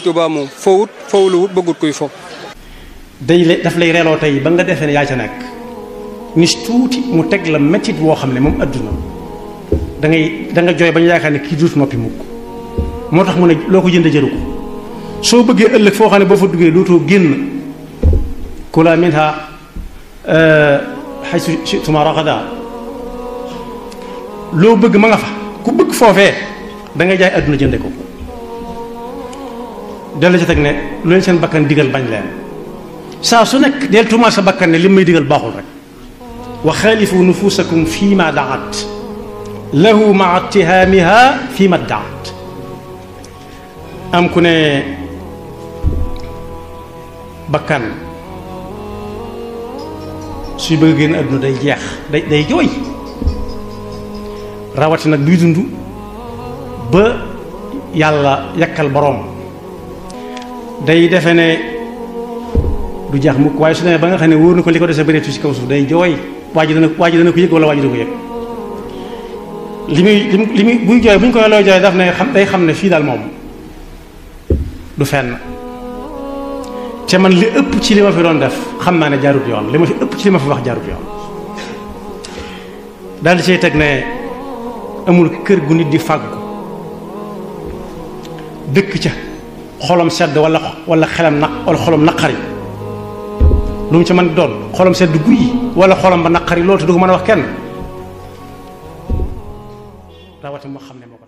Sëriñ Tuubaa moom fowluwut bëggut kuy fo. daf lay reeloo tey ba nga defee ne yaa ca nekk nis tuuti mu teg la mettit woo xam ne moom adduna da nga jooy ba ñu yaakaar ne kii duut noppi mukk moo tax mu ne loo ko jënd jëru ko soo bëggee ëllëg foo xam ne boo fa duggee dootoo génn kula minha haythu shi'tuma ragadan loo bëgg ma nga fa ku bëgg foofee da nga jaay adduna jënde ko dellu ci teg ne lu leen seen bakkan digal bañ leen saa su nekk del tuumaal sa bakkan ne li may digal baaxul rek wa xaalifu nufusakum fii ma daat lahu maa ittihaamiha fii ma daat am ku ne bakkan suy bëgg génn adduna day jeex day jooy rawati nag buy dund ba yàlla yakkal boroom day defe ne du jeex mukk waaye su demee ba nga xam ne wóor na ko li ko dese bëreetu ci kaw suuf day jooy waa ji dana ko yëg wala waa ji du ko yëg li muy buy jooy bu ñu koy looy jooy daf ne day xam ne fii daal moom du fenn te man li ëpp ci li ma fi doon def xam naa ne jaarut yoon li ma fi ëpp ci li ma fi wax jaarut yoon daal di say teg ne amul kër gu nit di fàggu dëkk ca xolam sedd wala xelam wala xolam naqari lu mu ca mën doon xolam sedd guy wala xolam ba naqari loolu te du ko mën a wax kenn rawati moo xam ne moo ko